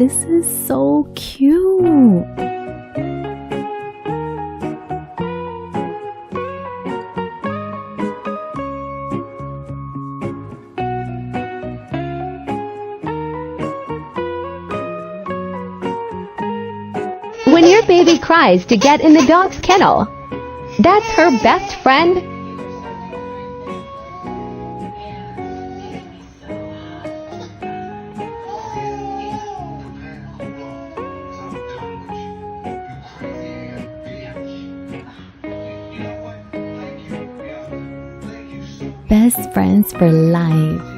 this is so cute. When your baby cries to get in the dog's kennel, that's her best friend. Best friends for life.